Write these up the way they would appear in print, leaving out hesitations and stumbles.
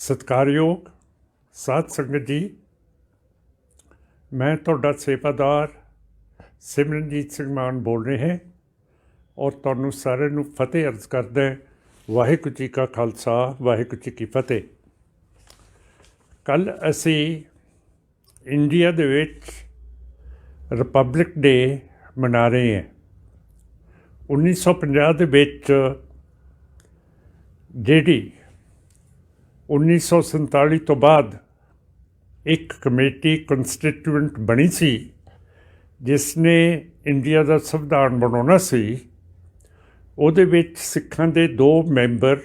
सत्कारयोग साध संगत जी, मैं तुहाडा सेवादार सिमरनजीत सिंह मान बोल रहे हैं और तुहानू सारिਆਂ ਨੂੰ फतेह अर्ज करदा वाहिगुरू जी का खालसा वाहिगुरू जी की फतेह। कल असी इंडिया दे विच रिपब्लिक डे मना रहे हैं। 1950 दे विच जिहड़ी 1947 तो बाद एक कमेटी कंस्टिट्यूएंट बनी सी जिसने इंडिया का संविधान बनाना सी, ਉਹਦੇ ਵਿੱਚ ਸਿੱਖਾਂ ਦੇ 2 ਮੈਂਬਰ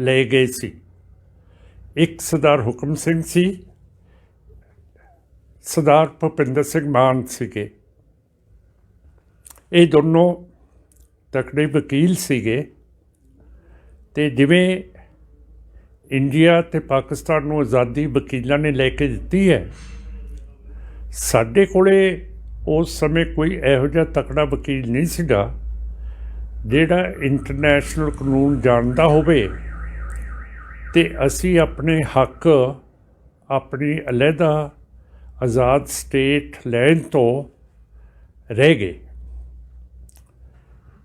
ਲਏ ਗਏ ਸੀ। ਇੱਕ ਸਰਦਾਰ ਹੁਕਮ ਸਿੰਘ ਸੀ, ਸਰਦਾਰ ਭੁਪਿੰਦਰ ਸਿੰਘ ਮਾਨ ਸੀਗੇ। ਇਹ ਦੋਨੋਂ ਤਕੜੇ ਵਕੀਲ ਸੀਗੇ ਤੇ ਜਿਵੇਂ ਇੰਡੀਆ ਤੇ ਪਾਕਿਸਤਾਨ ਨੂੰ ਆਜ਼ਾਦੀ ਵਕੀਲਾਂ ਨੇ ਲੈ ਕੇ ਦਿੱਤੀ ਹੈ, ਸਾਡੇ ਕੋਲੇ ਉਸ ਸਮੇਂ ਕੋਈ ਇਹੋ ਜਿਹਾ ਤਕੜਾ ਵਕੀਲ ਨਹੀਂ ਸੀਗਾ ਜਿਹੜਾ ਇੰਟਰਨੈਸ਼ਨਲ ਕਾਨੂੰਨ ਜਾਣਦਾ ਹੋਵੇ ਤੇ ਅਸੀਂ ਆਪਣੇ ਹੱਕ ਆਪਣੀ ਅਲੱਗਾ ਆਜ਼ਾਦ ਸਟੇਟ ਲੈਣ ਤੋਂ ਰਹਿ ਗਏ।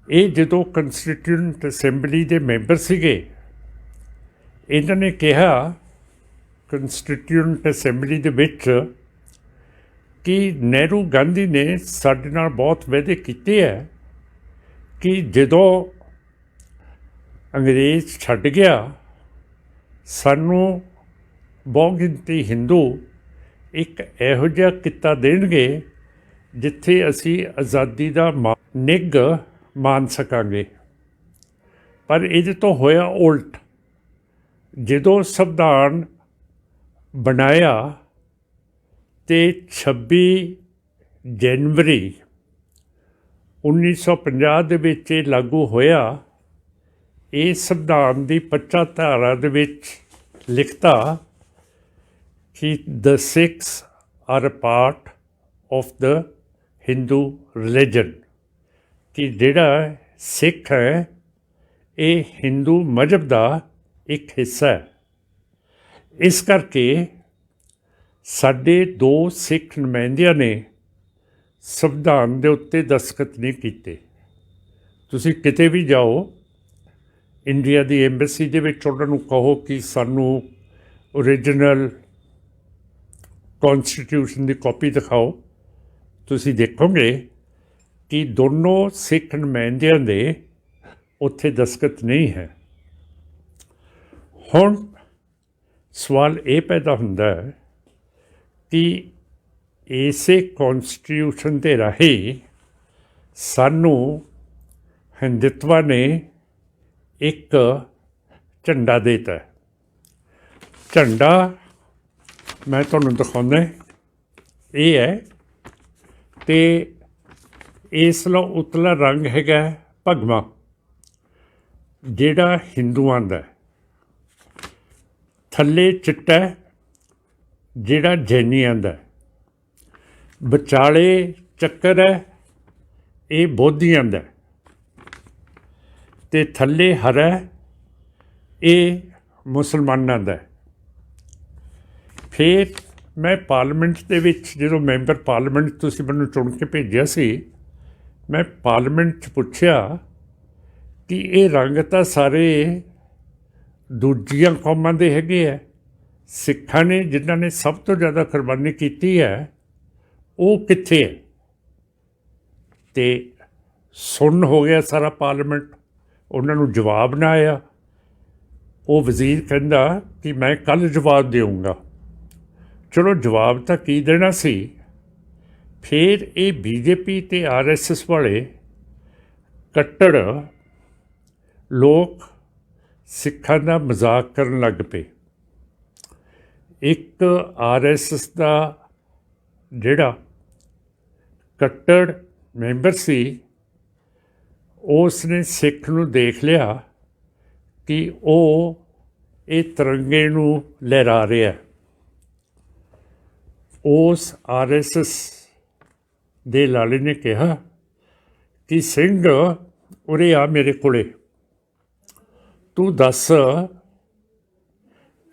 ਇਹ ਜਦੋਂ ਕੰਸਟੀਟਿਊਂਟ ਅਸੈਂਬਲੀ ਦੇ ਮੈਂਬਰ ਸੀਗੇ, ਇਹਨਾਂ ਨੇ ਕਿਹਾ ਕੰਸਟੀਟਿਊਂਟ ਅਸੈਂਬਲੀ ਦੇ ਵਿੱਚ ਕਿ ਨਹਿਰੂ ਗਾਂਧੀ ਨੇ ਸਾਡੇ ਨਾਲ ਬਹੁਤ ਵਾਅਦੇ ਕੀਤੇ ਹੈ ਕਿ ਜਦੋਂ ਅੰਗਰੇਜ਼ ਛੱਡ ਗਿਆ ਸਾਨੂੰ ਬਹੁਗਿਣਤੀ ਹਿੰਦੂ ਇੱਕ ਇਹੋ ਜਿਹਾ ਕਿੱਤਾ ਦੇਣਗੇ ਜਿੱਥੇ ਅਸੀਂ ਆਜ਼ਾਦੀ ਦਾ ਨਿੱਘ ਮਾਣ ਸਕਾਂਗੇ। ਪਰ ਇਹਦੇ ਤੋਂ ਹੋਇਆ ਉਲਟ। ਜਦੋਂ ਸੰਵਿਧਾਨ ਬਣਾਇਆ ਤੇ 26 ਜਨਵਰੀ 1950 ਦੇ ਵਿੱਚ ਇਹ ਲਾਗੂ ਹੋਇਆ। ਇਹ ਸੰਵਿਧਾਨ ਦੀ 25 ਧਾਰਾ ਦੇ ਵਿੱਚ ਲਿਖਤਾ ਕਿ the Sikhs are a part of the Hindu religion, ਕਿ ਜਿਹੜਾ ਸਿੱਖ ਹੈ ਇਹ ਹਿੰਦੂ ਮਜ਼ਹਬ ਦਾ ਇੱਕ ਹਿੱਸਾ ਹੈ। ਇਸ ਕਰਕੇ ਸਾਡੇ 2 ਸਿੱਖ ਨੁਮਾਇੰਦਿਆਂ ਨੇ ਸੰਵਿਧਾਨ ਦੇ ਉੱਤੇ ਦਸਤਖਤ ਨਹੀਂ ਕੀਤੇ। ਤੁਸੀਂ ਕਿਤੇ ਵੀ ਜਾਓ, ਇੰਡੀਆ ਦੀ ਐਮਬੈਸੀ ਦੇ ਵਿੱਚ ਉਹਨਾਂ ਨੂੰ ਕਹੋ ਕਿ ਸਾਨੂੰ ਓਰੀਜਨਲ ਕੌਨਸਟੀਟਿਊਸ਼ਨ ਦੀ ਕਾਪੀ ਦਿਖਾਓ, ਤੁਸੀਂ ਦੇਖੋਗੇ ਕਿ ਦੋਨੋਂ ਸਿੱਖ ਨੁਮਾਇੰਦਿਆਂ ਦੇ ਉੱਥੇ ਦਸਤਖਤ ਨਹੀਂ ਹੈ। ਹੁਣ ਸਵਾਲ ਇਹ ਪੈਦਾ ਹੁੰਦਾ ਹੈ ਕਿ ਇਸੇ ਕੌਨਸਟੀਟਿਊਸ਼ਨ ਦੇ ਰਾਹੀਂ ਸਾਨੂੰ ਹਿੰਦੂਤਵਾ ਨੇ ਇੱਕ ਝੰਡਾ ਦੇ ਦਿੱਤਾ। ਝੰਡਾ ਮੈਂ ਤੁਹਾਨੂੰ ਦਿਖਾਉਂਦਾ, ਇਹ ਹੈ ਤੇ ਇਸ ਦਾ ਉਤਲਾ ਰੰਗ ਹੈਗਾ ਭਗਵਾ, ਜਿਹੜਾ ਹਿੰਦੂਆਂ ਦਾ। ਥੱਲੇ ਚਿੱਟਾ ਜਿਹੜਾ ਜੈਨੀਆਂ ਦਾ। ਵਿਚਾਲੇ ਚੱਕਰ ਹੈ, ਇਹ ਬੋਧੀਆਂ ਦਾ। ਤੇ ਥੱਲੇ ਹਰਾ, ਇਹ ਮੁਸਲਮਾਨਾਂ ਦਾ। ਫਿਰ ਮੈਂ ਪਾਰਲੀਮੈਂਟ ਦੇ ਵਿੱਚ ਜਦੋਂ ਮੈਂਬਰ ਪਾਰਲੀਮੈਂਟ ਤੁਸੀਂ ਮੈਨੂੰ ਚੁਣ ਕੇ ਭੇਜਿਆ ਸੀ, ਮੈਂ ਪਾਰਲੀਮੈਂਟ 'ਚ ਪੁੱਛਿਆ ਕਿ ਇਹ ਰੰਗ ਤਾਂ ਸਾਰੇ ਦੂਜੀਆਂ ਕੌਮਾਂ ਦੇ ਹੈਗੇ ਆ, ਸਿੱਖਾਂ ਨੇ ਜਿਨ੍ਹਾਂ ਨੇ ਸਭ ਤੋਂ ਜ਼ਿਆਦਾ ਕੁਰਬਾਨੀ ਕੀਤੀ ਹੈ ਉਹ ਕਿੱਥੇ ਹੈ? ਤੇ ਸੁੰਨ ਹੋ ਗਿਆ ਸਾਰਾ ਪਾਰਲੀਮੈਂਟ, ਉਹਨਾਂ ਨੂੰ ਜਵਾਬ ਨਾ ਆਇਆ। ਉਹ ਵਜ਼ੀਰ ਕਹਿੰਦਾ ਕਿ ਮੈਂ ਕੱਲ੍ਹ ਜਵਾਬ ਦੇਊਂਗਾ। ਚਲੋ ਜਵਾਬ ਤਾਂ ਕੀ ਦੇਣਾ ਸੀ। ਫਿਰ ਇਹ BJP ਤੇ RSS ਵਾਲੇ ਕੱਟੜ ਲੋਕ ਸਿੱਖਾਂ ਦਾ ਮਜ਼ਾਕ ਕਰਨ ਲੱਗ ਪਏ। ਇੱਕ RSS ਦਾ ਜਿਹੜਾ ਕੱਟੜ ਮੈਂਬਰ ਸੀ, ਉਸ ਨੇ ਸਿੱਖ ਨੂੰ ਦੇਖ ਲਿਆ ਕਿ ਉਹ ਇਹ ਤਿਰੰਗੇ ਨੂੰ ਲਹਿਰਾ ਰਿਹਾ। ਉਸ RSS ਦੇ ਲਾਲੇ ਨੇ ਕਿਹਾ ਕਿ ਸਿੰਘ ਉਰੇ ਆ ਮੇਰੇ ਕੋਲੇ, ਤੂੰ ਦੱਸ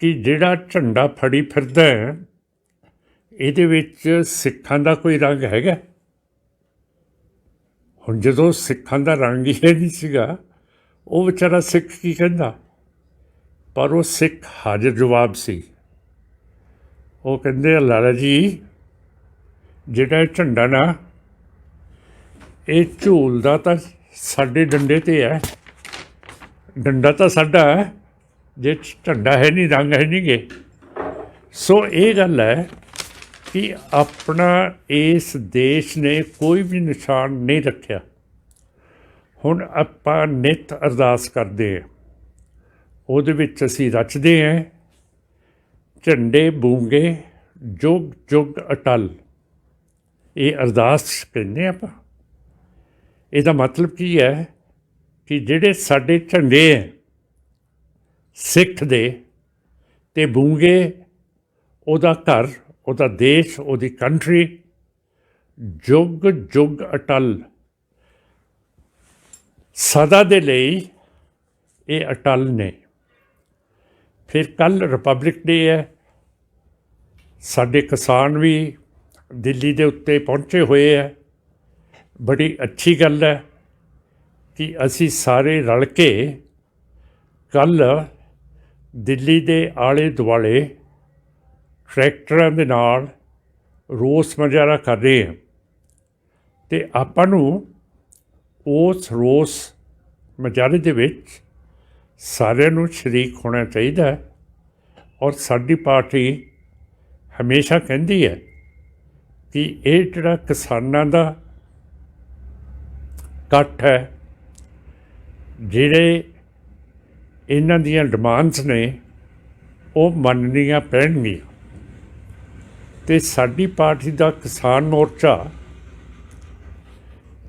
ਕਿ ਜਿਹੜਾ ਝੰਡਾ ਫੜੀ ਫਿਰਦਾ ਹੈ, ਇਹਦੇ ਵਿੱਚ ਸਿੱਖਾਂ ਦਾ ਕੋਈ ਰੰਗ ਹੈਗਾ? ਹੁਣ ਜਦੋਂ ਸਿੱਖਾਂ ਦਾ ਰੰਗ ਹੀ ਨਹੀਂ ਸੀਗਾ, ਉਹ ਵਿਚਾਰਾ ਸਿੱਖ ਕੀ ਕਹਿੰਦਾ? ਪਰ ਉਹ ਸਿੱਖ ਹਾਜ਼ਰ ਜਵਾਬ ਸੀ। ਉਹ ਕਹਿੰਦੇ ਲਾਲਾ ਜੀ, ਜਿਹੜਾ ਇਹ ਝੰਡਾ ਨਾ, ਇਹ ਝੂਲਦਾ ਤਾਂ ਸਾਡੇ ਡੰਡੇ 'ਤੇ ਹੈ, ਡੰਡਾ ਤਾਂ ਸਾਡਾ ਹੈ, ਜੇ ਝੰਡਾ ਹੈ ਨਹੀਂ, ਰੰਗ ਹੈ ਨਹੀਂ ਗੇ। ਸੋ ਇਹ ਗੱਲ ਹੈ ਕਿ ਆਪਣਾ ਇਸ ਦੇਸ਼ ਨੇ ਕੋਈ ਵੀ ਨਿਸ਼ਾਨ ਨਹੀਂ ਰੱਖਿਆ। ਹੁਣ ਆਪਾਂ ਨਿੱਤ ਅਰਦਾਸ ਕਰਦੇ ਹਾਂ, ਉਹਦੇ ਵਿੱਚ ਅਸੀਂ ਰਚਦੇ ਹਾਂ, ਝੰਡੇ ਬੂੰਗੇ ਜੁਗ ਜੁਗ ਅਟਲ। ਇਹ ਅਰਦਾਸ ਕਹਿੰਦੇ ਆਪਾਂ। ਇਹਦਾ ਮਤਲਬ ਕੀ ਹੈ ਕਿ ਜਿਹੜੇ ਸਾਡੇ ਝੰਡੇ ਹੈ ਸਿੱਖ ਦੇ, ਅਤੇ ਬੂੰਗੇ ਉਹਦਾ ਘਰ, ਉਹਦਾ ਦੇਸ਼, ਉਹਦੀ ਕੰਟਰੀ, ਜੁਗ ਜੁਗ ਅਟਲ, ਸਦਾ ਦੇ ਲਈ ਇਹ ਅਟਲ ਨੇ। ਫਿਰ ਕੱਲ੍ਹ ਰਿਪਬਲਿਕ ਡੇ ਹੈ, ਸਾਡੇ ਕਿਸਾਨ ਵੀ ਦਿੱਲੀ ਦੇ ਉੱਤੇ ਪਹੁੰਚੇ ਹੋਏ ਹੈ। ਬੜੀ ਅੱਛੀ ਗੱਲ ਹੈ ਕਿ ਅਸੀਂ ਸਾਰੇ ਰਲ ਕੇ ਕੱਲ੍ਹ ਦਿੱਲੀ ਦੇ ਆਲੇ ਦੁਆਲੇ ਟਰੈਕਟਰਾਂ ਦੇ ਨਾਲ ਰੋਸ ਮੁਜ਼ਾਹਰਾ ਕਰ ਰਹੇ ਹਾਂ, ਅਤੇ ਆਪਾਂ ਨੂੰ ਉਸ ਰੋਸ ਮੁਜ਼ਾਹਰੇ ਦੇ ਵਿੱਚ ਸਾਰਿਆਂ ਨੂੰ ਸ਼ਰੀਕ ਹੋਣਾ ਚਾਹੀਦਾ ਹੈ। ਔਰ ਸਾਡੀ ਪਾਰਟੀ ਹਮੇਸ਼ਾ ਕਹਿੰਦੀ ਹੈ ਕਿ ਇਹ ਜਿਹੜਾ ਕਿਸਾਨਾਂ ਦਾ ਇਕੱਠ ਹੈ, ਜਿਹੜੇ ਇਹਨਾਂ ਦੀਆਂ ਡਿਮਾਂਡਸ ਨੇ, ਉਹ ਮੰਨਣੀਆਂ ਪੈਣਗੀਆਂ। ਅਤੇ ਸਾਡੀ ਪਾਰਟੀ ਦਾ ਕਿਸਾਨ ਮੋਰਚਾ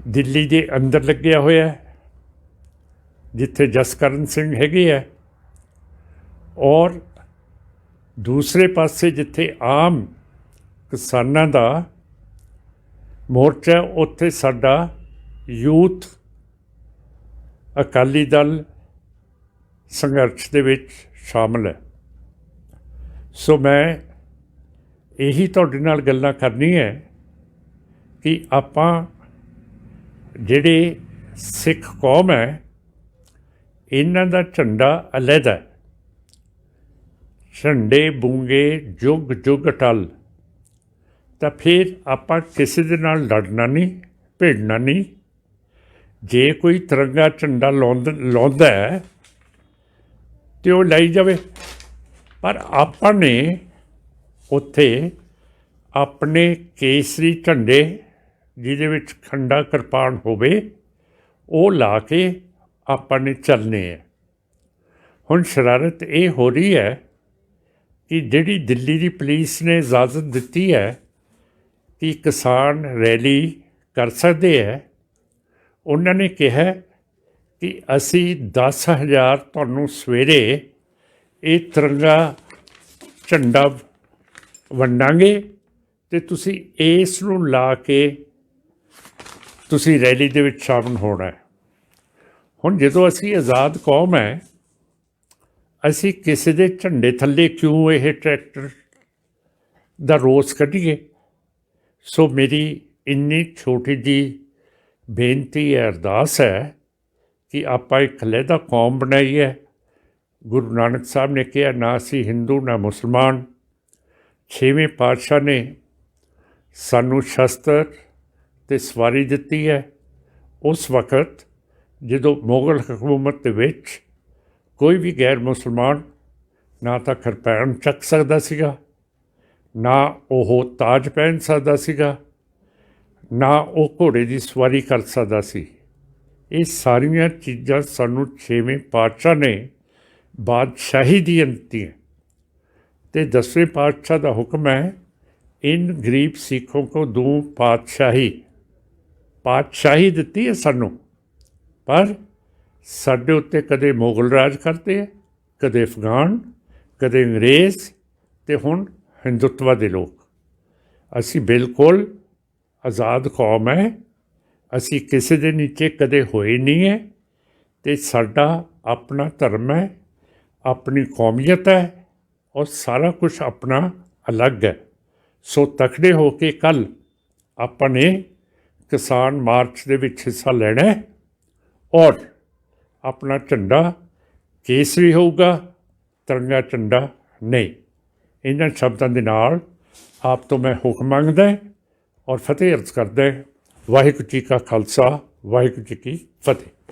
ਦਿੱਲੀ ਦੇ ਅੰਦਰ ਲੱਗਿਆ ਹੋਇਆ ਹੈ, ਜਿੱਥੇ ਜਸਕਰਨ ਸਿੰਘ ਹੈਗੇ ਹੈ, ਔਰ ਦੂਸਰੇ ਪਾਸੇ ਜਿੱਥੇ ਆਮ ਕਿਸਾਨਾਂ ਦਾ ਮੋਰਚਾ, ਉੱਥੇ ਸਾਡਾ ਯੂਥ ਅਕਾਲੀ ਦਲ ਸੰਘਰਸ਼ ਦੇ ਵਿੱਚ ਸ਼ਾਮਲ ਹੈ। ਸੋ ਮੈਂ ਇਹੀ ਤੁਹਾਡੇ ਨਾਲ ਗੱਲਾਂ ਕਰਨੀ ਹੈ ਕਿ ਆਪਾਂ ਜਿਹੜੇ ਸਿੱਖ ਕੌਮ ਹੈ, ਇਹਨਾਂ ਦਾ ਝੰਡਾ ਅਲੱਗਾ, ਝੰਡੇ ਬੂੰਗੇ ਜੁਗ ਜੁਗ ਅਟਲ। ਤਾਂ ਫਿਰ ਆਪਾਂ ਕਿਸੇ ਦੇ ਨਾਲ ਲੜਨਾ ਨਹੀਂ, ਭਿੜਨਾ ਨਹੀਂ। ਜੇ ਕੋਈ ਤਿਰੰਗਾ ਝੰਡਾ ਲਾਉਂਦਾ ਹੈ ਅਤੇ ਉਹ ਲਾਈ ਜਾਵੇ, ਪਰ ਆਪਾਂ ਨੇ ਉੱਥੇ ਆਪਣੇ ਕੇਸਰੀ ਝੰਡੇ, ਜਿਹਦੇ ਵਿੱਚ ਖੰਡਾ ਕਿਰਪਾਨ ਹੋਵੇ, ਉਹ ਲਾ ਕੇ ਆਪਾਂ ਨੇ ਚੱਲਣੇ ਹੈ। ਹੁਣ ਸ਼ਰਾਰਤ ਇਹ ਹੋ ਰਹੀ ਹੈ ਕਿ ਜਿਹੜੀ ਦਿੱਲੀ ਦੀ ਪੁਲਿਸ ਨੇ ਇਜਾਜ਼ਤ ਦਿੱਤੀ ਹੈ ਕਿ ਕਿਸਾਨ ਰੈਲੀ ਕਰ ਸਕਦੇ ਹੈ, ਉਹਨਾਂ ਨੇ ਕਿਹਾ ਕਿ ਅਸੀਂ 10,000 ਤੁਹਾਨੂੰ ਸਵੇਰੇ ਇਹ ਤਿਰੰਗਾ ਝੰਡਾ ਵੰਡਾਂਗੇ, ਅਤੇ ਤੁਸੀਂ ਇਸ ਨੂੰ ਲਾ ਕੇ ਤੁਸੀਂ ਰੈਲੀ ਦੇ ਵਿੱਚ ਸ਼ਾਮਲ ਹੋਣਾ ਹੈ। ਹੁਣ ਜਦੋਂ ਅਸੀਂ ਆਜ਼ਾਦ ਕੌਮ ਹੈ, ਅਸੀਂ ਕਿਸੇ ਦੇ ਝੰਡੇ ਥੱਲੇ ਕਿਉਂ ਇਹ ਟਰੈਕਟਰ ਦਾ ਰੋਸ ਕੱਢੀਏ? ਸੋ ਮੇਰੀ ਇੰਨੀ ਛੋਟੀ ਜਿਹੀ ਬੇਨਤੀ ਹੈ, ਅਰਦਾਸ ਹੈ ਕਿ ਆਪਾਂ ਇੱਕ ਲਹਿਦਾ ਕੌਮ ਬਣਾਈ ਹੈ। ਗੁਰੂ ਨਾਨਕ ਸਾਹਿਬ ਨੇ ਕਿਹਾ, ਨਾ ਅਸੀਂ ਹਿੰਦੂ ਨਾ ਮੁਸਲਮਾਨ। 6ਵੇਂ ਪਾਤਸ਼ਾਹ ਨੇ ਸਾਨੂੰ ਸ਼ਸਤਰ ਅਤੇ ਸਵਾਰੀ ਦਿੱਤੀ ਹੈ। ਉਸ ਵਕਤ ਜਦੋਂ ਮੁਗਲ ਹਕੂਮਤ ਦੇ ਵਿੱਚ ਕੋਈ ਵੀ ਗੈਰ ਮੁਸਲਮਾਨ ਨਾ ਤਾਂ ਕਿਰਪਾਨ ਚੱਕ ਸਕਦਾ ਸੀਗਾ, ਨਾ ਉਹ ਤਾਜ ਪਹਿਨ ਸਕਦਾ ਸੀਗਾ, ਨਾ ਉਹ ਘੋੜੇ ਦੀ ਸਵਾਰੀ ਕਰ ਸਕਦਾ ਸੀ। ਇਹ ਸਾਰੀਆਂ ਚੀਜ਼ਾਂ ਸਾਨੂੰ 6ਵੇਂ ਪਾਤਸ਼ਾਹ ਨੇ ਬਾਦਸ਼ਾਹੀ ਦੀਆਂ ਦਿੱਤੀਆਂ। ਅਤੇ 10ਵੇਂ ਪਾਤਸ਼ਾਹ ਦਾ ਹੁਕਮ ਹੈ, ਇਨ ਗਰੀਬ ਸਿੱਖੋਂ ਕੋ ਦੂੰ ਪਾਤਸ਼ਾਹੀ ਦਿੱਤੀ ਹੈ ਸਾਨੂੰ। ਪਰ ਸਾਡੇ ਉੱਤੇ ਕਦੇ ਮੁਗਲ ਰਾਜ ਕਰਦੇ ਹੈ, ਕਦੇ ਅਫਗਾਨ, ਕਦੇ ਅੰਗਰੇਜ਼, ਅਤੇ ਹੁਣ ਹਿੰਦੂਤਵਾ ਦੇ ਲੋਕ। ਅਸੀਂ ਬਿਲਕੁਲ ਆਜ਼ਾਦ ਕੌਮ ਹੈ, ਅਸੀਂ ਕਿਸੇ ਦੇ ਨੀਚੇ ਕਦੇ ਹੋਏ ਨਹੀਂ ਹੈ, ਅਤੇ ਸਾਡਾ ਆਪਣਾ ਧਰਮ ਹੈ, ਆਪਣੀ ਕੌਮੀਅਤ ਹੈ, ਔਰ ਸਾਰਾ ਕੁਛ ਆਪਣਾ ਅਲੱਗ ਹੈ। ਸੋ ਤਕੜੇ ਹੋ ਕੇ ਕੱਲ੍ਹ ਆਪਾਂ ਨੇ ਕਿਸਾਨ ਮਾਰਚ ਦੇ ਵਿੱਚ ਹਿੱਸਾ ਲੈਣਾ ਹੈ ਔਰ ਆਪਣਾ ਝੰਡਾ ਕੇਸਰੀ ਹੋਊਗਾ, ਤਿਰੰਗਾ ਝੰਡਾ ਨਹੀਂ। ਇਹਨਾਂ ਸ਼ਬਦਾਂ ਦੇ ਨਾਲ ਆਪ ਤੋਂ ਮੈਂ ਹੁਕਮ ਮੰਗਦਾ ਔਰ ਫਤਿਹ ਅਰਜ਼ ਕਰਦਾ। ਵਾਹਿਗੁਰੂ ਜੀ ਕਾ ਖਾਲਸਾ, ਵਾਹਿਗੁਰੂ ਜੀ ਕੀ ਫਤਿਹ।